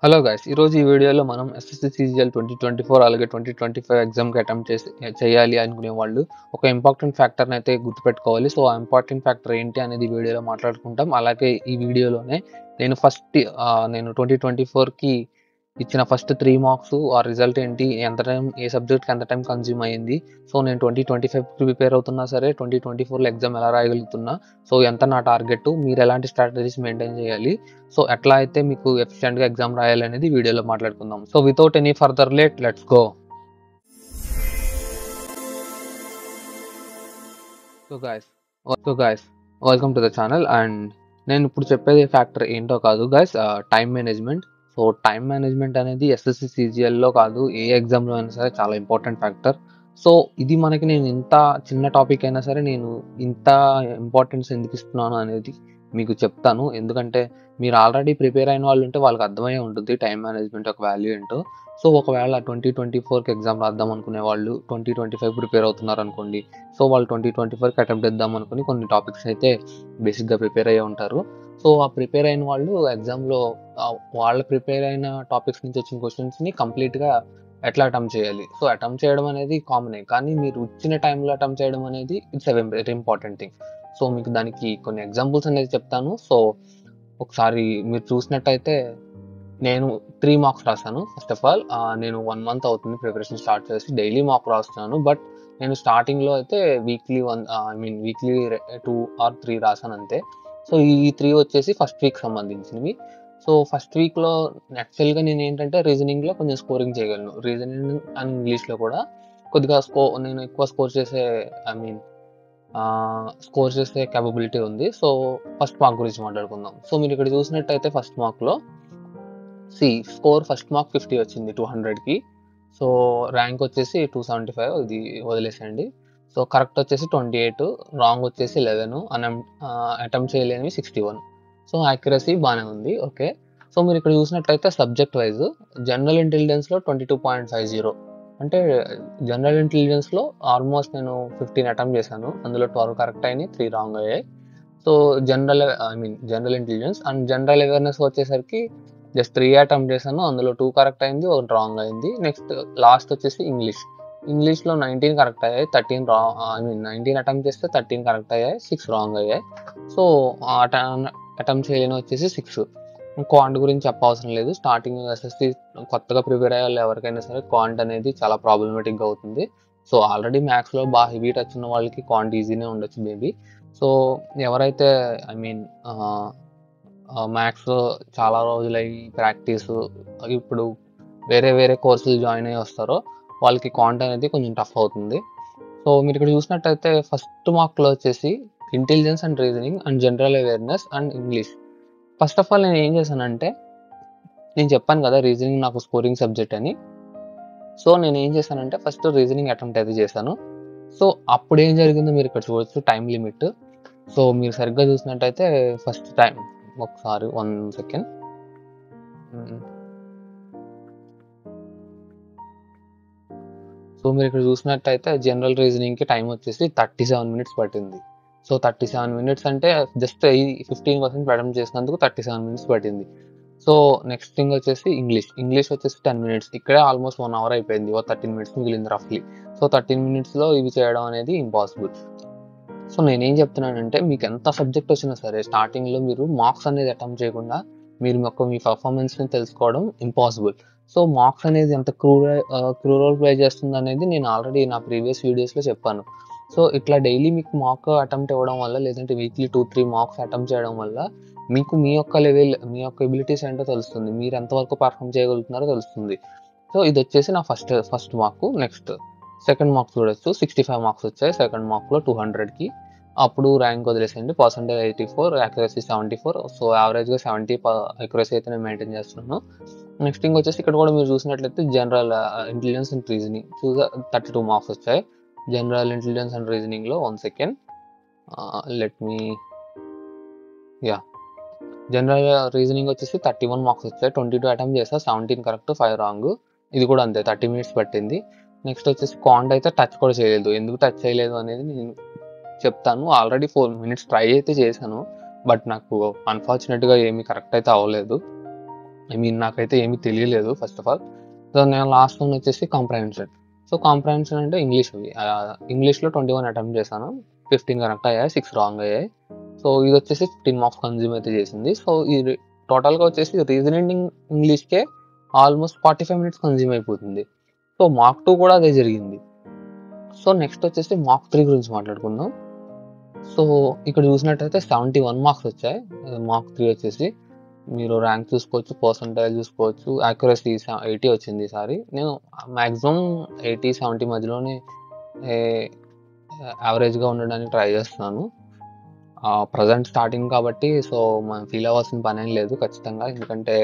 Hello guys, ఈరోజు ఈ వీడియోలో మనం ఎస్ఎస్సి సీజీఎల్ 2024 అలాగే 2025 ఎగ్జామ్కి అటెంప్ట్ చేయాలి అనుకునే వాళ్ళు ఒక ఇంపార్టెంట్ ఫ్యాక్టర్ని అయితే గుర్తుపెట్టుకోవాలి. సో ఆ ఇంపార్టెంట్ ఫ్యాక్టర్ ఏంటి అనేది ఈ వీడియోలో మాట్లాడుకుంటాం. అలాగే ఈ వీడియోలోనే నేను నేను 2024కి ఇచ్చిన ఫస్ట్ 3 మార్క్స్, ఆ రిజల్ట్ ఏంటి, ఎంత టైం ఏ సబ్జెక్ట్కి ఎంత టైం కన్జ్యూమ్ అయ్యింది, సో నేను 2025కి ప్రిపేర్ అవుతున్నా సరే 2024లో ఎగ్జామ్ ఎలా రాయగలుగుతున్నా, సో ఎంత నా టార్గెట్, మీరు ఎలాంటి స్ట్రాటజీస్ మెయింటైన్ చేయాలి, సో ఎట్లా అయితే మీకు ఎఫిషియెంట్గా ఎగ్జామ్ రాయాలనేది వీడియోలో మాట్లాడుకుందాం. So without any further late, let's go. So guys welcome to the channel. And నేను ఇప్పుడు చెప్పేది ఫ్యాక్టర్ ఏంటో కాదు guys, time management. So time management అనేది ఎస్ఎస్సి సీజీఎల్లో కాదు, ఏ ఎగ్జామ్లో అయినా సరే చాలా ఇంపార్టెంట్ ఫ్యాక్టర్. సో ఇది మనకి నేను ఇంత చిన్న టాపిక్ అయినా సరే నేను ఇంత ఇంపార్టెన్స్ ఎందుకు ఇస్తున్నాను అనేది మీకు చెప్తాను. ఎందుకంటే మీరు ఆల్రెడీ ప్రిపేర్ అయిన వాళ్ళు ఉంటే వాళ్ళకి అర్థమయ్యే ఉంటుంది టైం మేనేజ్మెంట్ యొక్క వాల్యూ ఏంటో. సో ఒకవేళ 2024కి ఎగ్జామ్ రాద్దాం అనుకునే వాళ్ళు 2025 ప్రిపేర్ అవుతున్నారు అనుకోండి. సో వాళ్ళు 2024కి అటెంప్ట్ ఇద్దాం అనుకుని కొన్ని టాపిక్స్ అయితే బేసిక్గా ప్రిపేర్ అయ్యి ఉంటారు. సో ఆ ప్రిపేర్ అయిన వాళ్ళు ఎగ్జామ్లో వాళ్ళు ప్రిపేర్ అయిన టాపిక్స్ నుంచి వచ్చిన క్వశ్చన్స్ని కంప్లీట్గా ఎట్లా అటెంప్ట్ చేయాలి. సో అటెంప్ట్ చేయడం అనేది కామనే, కానీ మీరు ఇచ్చిన టైంలో అటెంప్ట్ చేయడం అనేది it's very important thing. So మీకు దానికి కొన్ని ఎగ్జాంపుల్స్ అనేది చెప్తాను. సో ఒకసారి మీరు చూసినట్టయితే నేను 3 మార్క్స్ రాశాను. ఫస్ట్ ఆఫ్ ఆల్ నేను 1 మంత్ అవుతుంది ప్రిపరేషన్ స్టార్ట్ చేసి, డైలీ మార్క్ రాస్తున్నాను. బట్ నేను స్టార్టింగ్లో అయితే వీక్లీ 2 ఆర్ 3 రాశాను అంతే. సో ఈ 3 వచ్చేసి ఫస్ట్ వీక్ సంబంధించినవి. సో ఫస్ట్ వీక్లో యాక్చువల్గా నేను ఏంటంటే రీజనింగ్లో కొంచెం స్కోరింగ్ చేయగలను. రీజనింగ్ అండ్ ఇంగ్లీష్లో కూడా కొద్దిగా నేను ఎక్కువ స్కోర్ చేసే క్యాపబిలిటీ ఉంది. సో ఫస్ట్ మార్క్ గురించి మాట్లాడుకుందాం. సో మీరు ఇక్కడ చూసినట్టయితే ఫస్ట్ మార్క్లో స్కోర్ ఫస్ట్ మార్క్ 50 వచ్చింది 200కి. సో ర్యాంక్ వచ్చేసి 275, ఇది వదిలేసేయండి. సో కరెక్ట్ వచ్చేసి 28, రాంగ్ వచ్చేసి 11, అటెంప్ట్ చేయలేనివి 61. సో యాక్యురసీ బాగానే ఉంది, ఓకే. సో మీరు ఇక్కడ చూసినట్లయితే సబ్జెక్ట్ వైజ్ జనరల్ ఇంటెలిజెన్స్లో 22.50, అంటే జనరల్ ఇంటెలిజెన్స్లో ఆల్మోస్ట్ నేను 15 అటెంప్ట్ చేశాను. అందులో 12 కరెక్ట్ అయినాయి, 3 రాంగ్ అయ్యాయి. So general intelligence and general awareness వచ్చేసరికి జస్ట్ 3 అటెంప్ట్ చేశాను. అందులో 2 కరెక్ట్ అయింది, 1 రాంగ్ అయింది. నెక్స్ట్ లాస్ట్ వచ్చేసి ఇంగ్లీష్లో 19 కరెక్ట్ అయ్యాయి, 13 19 అటెంప్ట్ చేస్తే 13 కరెక్ట్ అయ్యాయి, 6 రాంగ్ అయ్యాయి. సో అటెంప్ట్ చేయలేని వచ్చేసి 6. క్వాంట్ గురించి చెప్పవసరం లేదు. స్టార్టింగ్ ఎస్ఎస్సి కొత్తగా ప్రిపేర్ అయ్యే వాళ్ళు ఎవరికైనా సరే క్వాంట్ అనేది చాలా ప్రాబ్లమేటిక్గా అవుతుంది. సో ఆల్రెడీ మ్యాథ్స్లో బాగా హెవీ టచ్ ఉన్న వాళ్ళకి క్వాంట్ ఈజీనే ఉండొచ్చు మేబీ. సో ఎవరైతే మ్యాథ్స్ చాలా రోజులై ప్రాక్టీస్, ఇప్పుడు వేరే కోర్సులు జాయిన్ అయ్యి వస్తారో వాళ్ళకి క్వాంట్ అనేది కొంచెం టఫ్ అవుతుంది. సో మీరు ఇక్కడ చూసినట్టయితే ఫస్ట్ మార్క్లో వచ్చేసి intelligence and reasoning and general awareness and English. First of all నేను ఏం చేశానంటే, నేను చెప్పాను కదా రీజనింగ్ నాకు స్కోరింగ్ సబ్జెక్ట్ అని. సో నేను ఏం చేశానంటే ఫస్ట్ రీజనింగ్ అటెంప్ట్ అయితే చేశాను. సో అప్పుడు ఏం జరిగిందో మీరు ఇక్కడ చూడొచ్చు, టైం లిమిట్. సో మీరు సరిగ్గా చూసినట్టయితే ఫస్ట్ టైం ఒకసారి 1 సెకండ్. సో మీరు ఇక్కడ చూసినట్టయితే జనరల్ రీజనింగ్కి టైం వచ్చేసి 37 మినిట్స్ పట్టింది. సో 37 మినిట్స్ అంటే జస్ట్ 15% అటెంప్ట్ చేసినందుకు 37 మినిట్స్ పట్టింది. సో నెక్స్ట్ థింగ్ వచ్చేసి ఇంగ్లీష్ వచ్చేసి 10 మినిట్స్. ఇక్కడే ఆల్మోస్ట్ 1 అవర్ అయిపోయింది, 13 మినిట్స్ మిగిలింది రఫ్లీ. సో 13 మినిట్స్లో ఇవి చేయడం అనేది ఇంపాసిబుల్. సో నేనేం చెప్తున్నానంటే, మీకు ఎంత సబ్జెక్ట్ వచ్చినా సరే స్టార్టింగ్లో మీరు మార్క్స్ అనేది అటెంప్ట్ చేయకుండా మీ పర్ఫార్మెన్స్ని తెలుసుకోవడం ఇంపాసిబుల్. సో మార్క్స్ అనేది ఎంత క్రూ రోల్ ప్లే చేస్తుంది అనేది నేను ఆల్రెడీ నా ప్రీవియస్ వీడియోస్లో చెప్పాను. సో ఇట్లా డైలీ మీకు మార్క్ అటెంప్ట్ ఇవ్వడం వల్ల, లేదంటే వీక్లీ 2-3 మార్క్స్ అటెంప్ట్ చేయడం వల్ల మీకు మీ యొక్క లెవెల్, మీ యొక్క ఎబిలిటీస్ ఏంటో తెలుస్తుంది, మీరు ఎంతవరకు పర్ఫామ్ చేయగలుగుతున్నారో తెలుస్తుంది. సో ఇది వచ్చేసి నా first mark. Next second marks చూడొచ్చు, 65 మార్క్స్ వచ్చాయి సెకండ్ మార్క్లో 200కి. అప్పుడు ర్యాంక్ వదిలేసేయండి. Percentage 84, accuracy 74. సో యావరేజ్గా 70 యాక్యురసీ అయితే నేను మెయింటైన్ చేస్తున్నాను. నెక్స్ట్ థింగ్ వచ్చేసి ఇక్కడ కూడా మీరు చూసినట్లయితే general intelligence and reasoning 32 marks వచ్చాయి. జనరల్ ఇంటెలిజెన్స్ అండ్ రీజనింగ్లో 1 సెకండ్ జనరల్ రీజనింగ్ వచ్చేసి 31 మార్క్స్ వచ్చాయి. 22 అటెంప్ట్ చేసా, 17 కరెక్ట్, 5 రాంగ్. ఇది కూడా అంతే, 30 మినిట్స్ పట్టింది. నెక్స్ట్ వచ్చేసి క్వాంట్ అయితే టచ్ కూడా చేయలేదు. ఎందుకు టచ్ చేయలేదు అనేది నేను చెప్తాను. ఆల్రెడీ 4 మినిట్స్ ట్రై అయితే చేశాను, బట్ నాకు అన్ఫార్చునేట్గా ఏమీ కరెక్ట్ అయితే అవ్వలేదు. ఐ మీన్ నాకైతే ఏమీ తెలియలేదు ఫస్ట్ ఆఫ్ ఆల్. సో నేను లాస్ట్ వన్ వచ్చేసి కాంప్రహెన్షన్. సో కాంప్రహెన్షన్ అంటే ఇంగ్లీష్లో 21 అటెంప్ట్ చేశాను, 15 కరెక్ట్ అయ్యాయి, 6 రాంగ్ అయ్యాయి. సో ఇది వచ్చేసి 15 మార్క్స్ కన్జ్యూమ్ అయితే చేసింది. సో ఇది టోటల్గా వచ్చేసి రీజనింగ్ ఇంగ్లీష్కే ఆల్మోస్ట్ 45 మినిట్స్ కన్జ్యూమ్ అయిపోతుంది. సో మార్క్ 2 కూడా అదే జరిగింది. సో నెక్స్ట్ వచ్చేసి మార్క్ 3 గురించి మాట్లాడుకుందాం. సో ఇక్కడ చూసినట్టయితే 71 మార్క్స్ వచ్చాయి. మార్క్ 3 వచ్చేసి మీరు ర్యాంక్ చూసుకోవచ్చు, పర్సంటైల్ చూసుకోవచ్చు, యాక్యురసీ 80 వచ్చింది ఈసారి. నేను మ్యాక్సిమం 80-70 మధ్యలోనే యావరేజ్గా ఉండడానికి ట్రై చేస్తున్నాను. ప్రజెంట్ స్టార్టింగ్ కాబట్టి సో మనం ఫీల్ అవ్వాల్సిన పని ఏం లేదు ఖచ్చితంగా, ఎందుకంటే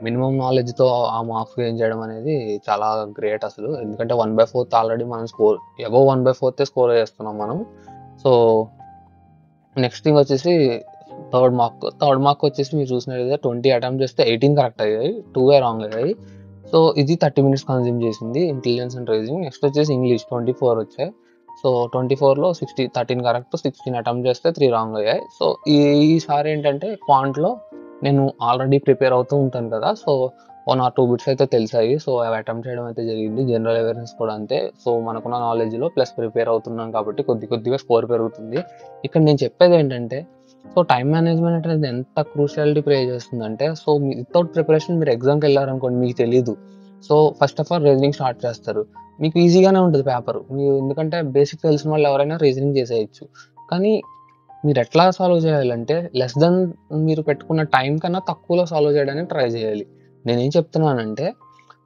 మినిమం నాలెడ్జ్తో ఆ మార్క్స్ గెయిన్ చేయడం అనేది చాలా గ్రేట్ అసలు. ఎందుకంటే 1/4 ఆల్రెడీ మనం స్కోర్ అబవ్ 1/4 స్కోర్ చేస్తున్నాం మనం. సో నెక్స్ట్ థింగ్ వచ్చేసి థర్డ్ మార్క్ వచ్చేసి మీరు చూసినట్లయితే 20 అటెంప్ట్ చేస్తే 18 కరెక్ట్ అయ్యాయి, 2 రాంగ్ అయ్యాయి. సో ఇది 30 మినిట్స్ కన్జ్యూమ్ చేసింది ఇంటెలిజెన్స్ అండ్ రీజనింగ్. నెక్స్ట్ వచ్చేసి ఇంగ్లీష్ 24 వచ్చాయి. సో 24లో 13 కరెక్ట్, 16 అటెంప్ట్ చేస్తే 3 రాంగ్ అయ్యాయి. సో ఈసారి ఏంటంటే క్వాంట్లో నేను ఆల్రెడీ ప్రిపేర్ అవుతూ ఉంటాను కదా, సో 1 or 2 బిట్స్ అయితే తెలిసాయి. సో అవి అటెంప్ట్ చేయడం అయితే జరిగింది. జనరల్ అవేర్నెస్ కూడా అంతే. సో మనకున్న నాలెడ్జ్లో ప్లస్ ప్రిపేర్ అవుతున్నాం కాబట్టి కొద్దిగా స్కోర్ పెరుగుతుంది. ఇక్కడ నేను చెప్పేది ఏంటంటే, సో టైం మేనేజ్మెంట్ అనేది ఎంత క్రూషియాలిటీ ప్లే చేస్తుందంటే, సో వితౌట్ ప్రిపరేషన్ మీరు ఎగ్జామ్కి వెళ్ళారనుకోండి, మీకు తెలియదు. So first of all reasoning start చేస్తారు, మీకు ఈజీగానే ఉంటుంది పేపర్. మీరు ఎందుకంటే బేసిక్ తెలిసిన వాళ్ళు ఎవరైనా రీజనింగ్ చేసేయచ్చు. కానీ మీరు ఎట్లా సాల్వ్ చేయాలంటే లెస్ దెన్ మీరు పెట్టుకున్న టైం కన్నా తక్కువలో సాల్వ్ చేయడానికి ట్రై చేయాలి. నేనేం చెప్తున్నానంటే,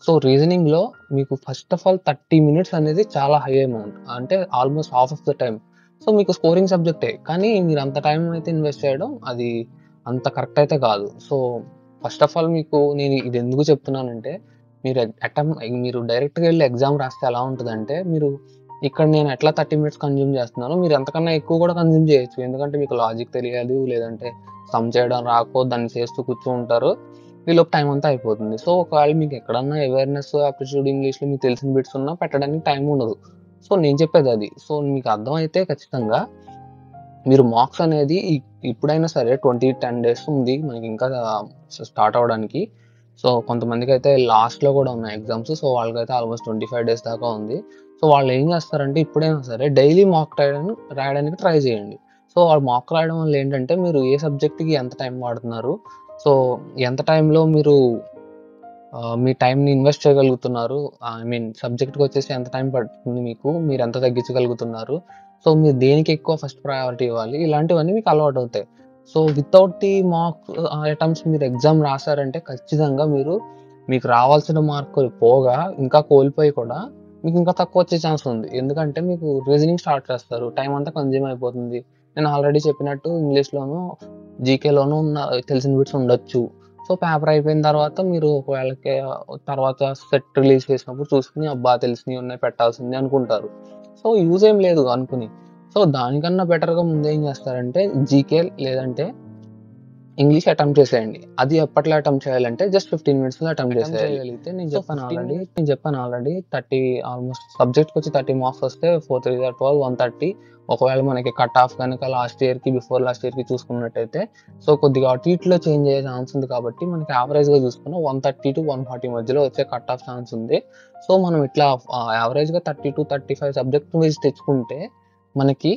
సో రీజనింగ్లో మీకు ఫస్ట్ ఆఫ్ ఆల్ 30 మినిట్స్ అనేది చాలా హై అమౌంట్, అంటే almost half of the time. So మీకు స్కోరింగ్ సబ్జెక్టే, కానీ మీరు అంత టైం అయితే ఇన్వెస్ట్ చేయడం అది అంత కరెక్ట్ అయితే కాదు. సో ఫస్ట్ ఆఫ్ ఆల్ మీకు నేను ఇది ఎందుకు చెప్తున్నానంటే, మీరు డైరెక్ట్గా వెళ్ళి ఎగ్జామ్ రాస్తే ఎలా ఉంటుందంటే, మీరు ఇక్కడ నేను ఎట్లా 30 మినిట్స్ కన్జ్యూమ్ చేస్తున్నానో మీరు ఎంతకన్నా ఎక్కువ కూడా కన్జ్యూమ్ చేయొచ్చు. ఎందుకంటే మీకు లాజిక్ తెలియదు, లేదంటే సమ్ చేయడం రాకో దాన్ని చేస్తూ కూర్చుంటారు, ఈలోపు టైం అంతా అయిపోతుంది. సో ఒకవేళ మీకు ఎక్కడన్నా అవేర్నెస్, ఆప్టిట్యూడ్, ఇంగ్లీష్లో మీకు తెలిసిన బిట్స్ ఉన్నా పెట్టడానికి టైం ఉండదు. సో నేను చెప్పేది అది. సో మీకు అర్థమైతే ఖచ్చితంగా మీరు మార్క్స్ అనేది ఇప్పుడైనా సరే 10 డేస్ ఉంది మనకి ఇంకా స్టార్ట్ అవ్వడానికి. సో కొంతమందికి అయితే లాస్ట్లో కూడా ఉన్నాయి ఎగ్జామ్స్. సో వాళ్ళకైతే ఆల్మోస్ట్ 25 డేస్ దాకా ఉంది. సో వాళ్ళు ఏం చేస్తారంటే ఇప్పుడైనా సరే డైలీ మాక్ రాయడానికి ట్రై చేయండి. సో వాళ్ళు మాక్ రాయడం వల్ల ఏంటంటే మీరు ఏ సబ్జెక్ట్కి ఎంత టైం వాడుతున్నారు, సో ఎంత టైంలో మీరు మీ టైంని ఇన్వెస్ట్ చేయగలుగుతున్నారు, ఐ మీన్ సబ్జెక్ట్కి వచ్చేసి ఎంత టైం పడుతుంది మీకు, మీరు ఎంత తగ్గించగలుగుతున్నారు, సో మీరు దేనికి ఎక్కువ ఫస్ట్ ప్రయారిటీ ఇవ్వాలి, ఇలాంటివన్నీ మీకు అలవాటు అవుతాయి. So without the mark attempts మీరు ఎగ్జామ్ రాశారంటే ఖచ్చితంగా మీకు రావాల్సిన మార్కులు పోగా ఇంకా కోల్పోయి కూడా మీకు ఇంకా తక్కువ వచ్చే ఛాన్స్ ఉంది. ఎందుకంటే మీకు రీజనింగ్ స్టార్ట్ చేస్తారు, టైం అంతా కన్జ్యూమ్ అయిపోతుంది. నేను ఆల్రెడీ చెప్పినట్టు ఇంగ్లీష్లోనూ జీకేలోనూ తెలిసిన బిట్స్ ఉండొచ్చు. సో పేపర్ అయిపోయిన తర్వాత మీరు ఒకవేళ తర్వాత సెట్ రిలీజ్ చేసినప్పుడు చూసుకుని అబ్బా తెలిసినవి ఉన్నాయి పెట్టాల్సింది అనుకుంటారు. సో యూజ్ ఏం లేదు అనుకుని. సో దానికన్నా బెటర్గా ముందు ఏం చేస్తారంటే జీకే లేదంటే ఇంగ్లీష్ అటెంప్ట్ చేసేయండి. అది ఎప్పట్లో అటెంప్ట్ చేయాలంటే జస్ట్ 15 మినిట్స్లో అటెంప్ట్ చేసేయగలిగితే నేను చెప్పాను ఆల్రెడీ 30 ఆల్మోస్ట్ సబ్జెక్ట్కి వచ్చి 30 మార్క్స్ వస్తే 4 3 12 130. ఒకవేళ మనకి కట్ ఆఫ్ కనుక బిఫోర్ లాస్ట్ ఇయర్కి చూసుకున్నట్టయితే సో కొద్దిగా అటు ఇట్లో చేంజ్ అయ్యే ఛాన్స్ ఉంది కాబట్టి మనకి యావరేజ్గా చూసుకున్న 130 to 140 మధ్యలో వచ్చే కట్ ఆఫ్ ఛాన్స్ ఉంది. సో మనం ఇట్లా యావరేజ్గా 30 to 35 సబ్జెక్ట్ వైజ్ తెచ్చుకుంటే మనకి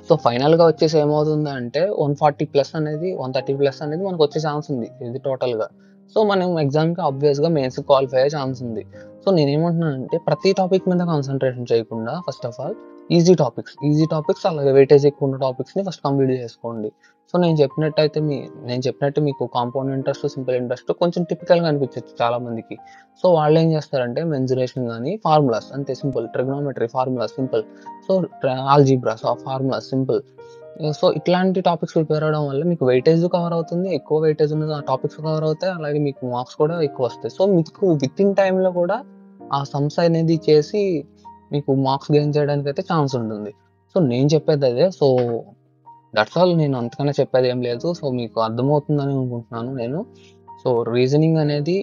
సో ఫైనల్గా వచ్చేసి ఏమవుతుందంటే 130+ అనేది 130+ అనేది మనకు వచ్చే ఛాన్స్ ఉంది ఇది టోటల్గా. సో మనం ఎగ్జామ్కి ఆబ్వియస్గా మెయిన్స్ క్వాలిఫై అయ్యే ఛాన్స్ ఉంది. సో నేనేమంటున్నానంటే ప్రతి టాపిక్ మీద కాన్సన్ట్రేషన్ చేయకుండా first of all easy topics అలాగే వెయిటేజ్ ఎక్కువ ఉన్న టాపిక్స్ని ఫస్ట్ కంప్లీట్ చేసుకోండి. సో నేను చెప్పినట్టు మీకు కాంపౌండ్ ఇంట్రెస్ట్, సింపుల్ ఇంట్రెస్ట్ కొంచెం టిపికల్గా అనిపించవచ్చు చాలా మందికి. సో వాళ్ళు ఏం చేస్తారంటే మెన్సురేషన్ కానీ ఫార్ములాస్ అంతే simple, trigonometry formulas simple, so algebra formulas simple. So ఇట్లాంటి టాపిక్స్ ప్రిపేర్ అవడం వల్ల మీకు వెయిటేజ్ కవర్ అవుతుంది, ఎక్కువ వెయిటేజ్ ఉన్న టాపిక్స్ కవర్ అవుతాయి, అలాగే మీకు మార్క్స్ కూడా ఎక్కువ వస్తాయి. సో మీకు విత్ ఇన్ టైంలో కూడా ఆ సమ్స్ అనేది చేసి మీకు మార్క్స్ గెయిన్ చేయడానికి అయితే ఛాన్స్ ఉంటుంది. సో నేను చెప్పేది అదే. సో దట్స్ ఆల్, నేను అంతకన్నా చెప్పేది ఏం లేదు. సో మీకు అర్థమవుతుందని అనుకుంటున్నాను నేను. సో రీజనింగ్ అనేది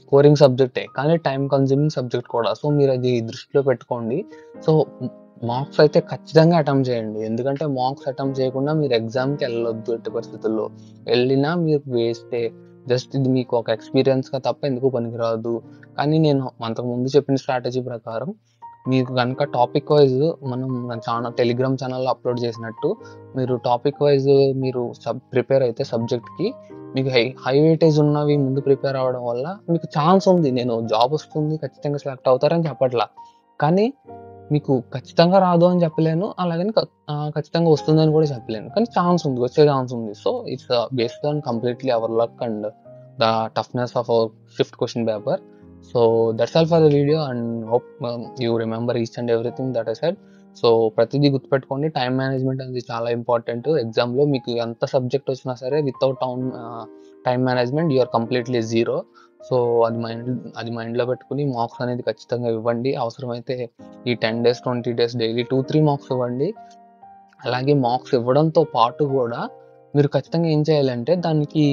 స్కోరింగ్ సబ్జెక్టే కానీ టైం కన్జ్యూమింగ్ సబ్జెక్ట్ కూడా. సో మీరు అది దృష్టిలో పెట్టుకోండి. సో మార్క్స్ అయితే ఖచ్చితంగా అటెంప్ట్ చేయండి, ఎందుకంటే మార్క్స్ అటెంప్ట్ చేయకుండా మీరు ఎగ్జామ్కి వెళ్ళొద్దు ఎట్టి పరిస్థితుల్లో. వెళ్ళినా మీరు వేస్టే. జస్ట్ ఇది మీకు ఒక ఎక్స్పీరియన్స్గా తప్ప ఎందుకు పనికిరాదు. కానీ నేను అంతకుముందు చెప్పిన స్ట్రాటజీ ప్రకారం మీకు కనుక టాపిక్ వైజ్ మనం మన టెలిగ్రామ్ ఛానల్లో అప్లోడ్ చేసినట్టు మీరు టాపిక్ వైజ్ మీరు ప్రిపేర్ అయితే సబ్జెక్ట్కి మీకు హై వెయిటేజ్ ఉన్నవి ముందు ప్రిపేర్ అవ్వడం వల్ల మీకు ఛాన్స్ ఉంది. నేను జాబ్ వస్తుంది ఖచ్చితంగా సెలెక్ట్ అవుతారని చెప్పట్లా, కానీ మీకు ఖచ్చితంగా రాదు అని చెప్పలేను, అలాగని ఖచ్చితంగా వస్తుందని కూడా చెప్పలేను, కానీ ఛాన్స్ ఉంది, వచ్చే ఛాన్స్ ఉంది. So it's based on completely hour luck and the toughness of our shift question paper. So that's all for the video and hope you remember each and everything that I said. So ప్రతిదీ గుర్తుపెట్టుకోండి, time management అనేది చాలా important. ఎగ్జామ్లో మీకు ఎంత subject వచ్చినా సరే without time management you're completely zero. So అది మైండ్లో పెట్టుకుని మార్క్స్ అనేది ఖచ్చితంగా ఇవ్వండి. అవసరమైతే ఈ 10 days 20 days డైలీ 2-3 మార్క్స్ ఇవ్వండి. అలాగే మార్క్స్ ఇవ్వడంతో పాటు కూడా మీరు ఖచ్చితంగా ఏం చేయాలంటే దానికి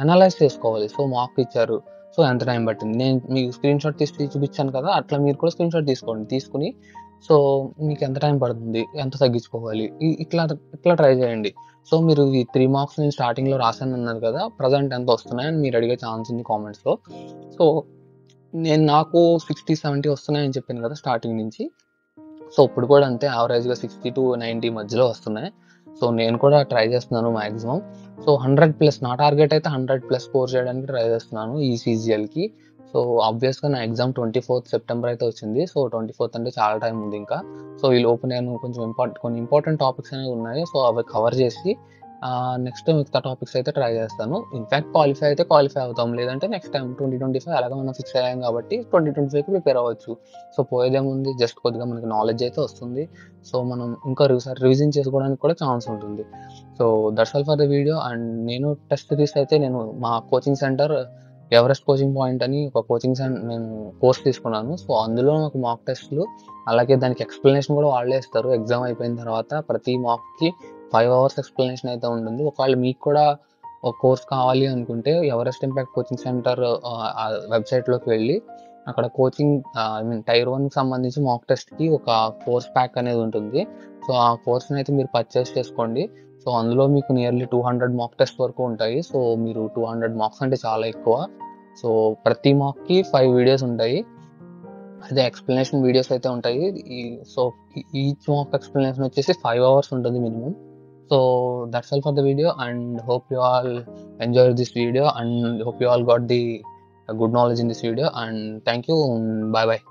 అనలైజ్ చేసుకోవాలి. సో మార్క్ ఇచ్చారు, సో ఎంత టైం పట్టింది, నేను మీకు స్క్రీన్ షాట్ తీసి చూపించాను కదా, అట్లా మీరు కూడా స్క్రీన్ షాట్ తీసుకుని సో మీకు ఎంత టైం పడుతుంది, ఎంత తగ్గించుకోవాలి, ఇట్లా ట్రై చేయండి. సో మీరు ఈ 3 మార్క్స్ నేను స్టార్టింగ్లో రాశాను అన్నారు కదా, ప్రజెంట్ ఎంత వస్తున్నాయని మీరు అడిగే ఛాన్స్ ఉంది కామెంట్స్లో. సో నాకు 60-70 వస్తున్నాయని చెప్పాను కదా స్టార్టింగ్ నుంచి. సో ఇప్పుడు కూడా అంతే, యావరేజ్గా 60-90 మధ్యలో వస్తున్నాయి. సో నేను కూడా ట్రై చేస్తున్నాను మ్యాక్సిమం. సో 100+, నా టార్గెట్ అయితే 100+ స్కోర్ చేయడానికి ట్రై చేస్తున్నాను ఈ CGLకి. సో ఆబ్వియస్గా నా ఎగ్జామ్ 24th September అయితే వచ్చింది. సో 24th అంటే చాలా టైం ఉంది ఇంకా. సో ఈ లోపు నేను కొన్ని ఇంపార్టెంట్ టాపిక్స్ అనేవి ఉన్నాయి. సో అవి కవర్ చేసి నెక్స్ట్ మిగతా టాపిక్స్ అయితే ట్రై చేస్తాను. ఇన్ఫ్యాక్ట్ క్వాలిఫై అయితే క్వాలిఫై అవుతాం, లేదంటే నెక్స్ట్ టైం 2025 అలాగే మనం ఫిక్స్ అయ్యాం కాబట్టి 2025కి ప్రిపేర్ అవ్వచ్చు. సో పోయేదేముంది, జస్ట్ కొద్దిగా మనకి నాలెడ్జ్ అయితే వస్తుంది. సో మనం ఇంకా రివిజన్ చేసుకోవడానికి కూడా ఛాన్స్ ఉంటుంది. So that's all for the video. And నేను టెస్ట్ సిరీస్ అయితే నేను మా coaching centre Everest coaching point అని ఒక నేను కోర్స్ తీసుకున్నాను. సో అందులో నాకు మాక్ టెస్ట్లు, అలాగే దానికి ఎక్స్ప్లెనేషన్ కూడా వాళ్ళే ఇస్తారు. ఎగ్జామ్ అయిపోయిన తర్వాత ప్రతి మాక్కి 5 hours ఎక్స్ప్లెనేషన్ అయితే ఉంటుంది. ఒకవేళ మీకు కూడా ఒక కోర్స్ కావాలి అనుకుంటే ఎవరెస్ట్ ఇంపాక్ట్ కోచింగ్ సెంటర్ వెబ్సైట్లోకి వెళ్ళి అక్కడ కోచింగ్ Tier 1కి సంబంధించి మాక్ టెస్ట్కి ఒక కోర్స్ ప్యాక్ అనేది ఉంటుంది. సో ఆ కోర్స్ని అయితే మీరు పర్చేస్ చేసుకోండి. సో అందులో మీకు నియర్లీ 200 మాక్ టెస్ట్ వరకు ఉంటాయి. సో మీరు 200 మార్క్స్ అంటే చాలా ఎక్కువ. సో ప్రతి మాక్కి 5 వీడియోస్ ఉంటాయి, అదే ఎక్స్ప్లెనేషన్ వీడియోస్ అయితే ఉంటాయి. సో ఈచ్ మాక్ ఎక్స్ప్లెనేషన్ వచ్చేసి 5 hours ఉంటుంది minimum. So that's all for the video and hope you all enjoyed this video and hope you all got the good knowledge in this video and thank you and bye bye.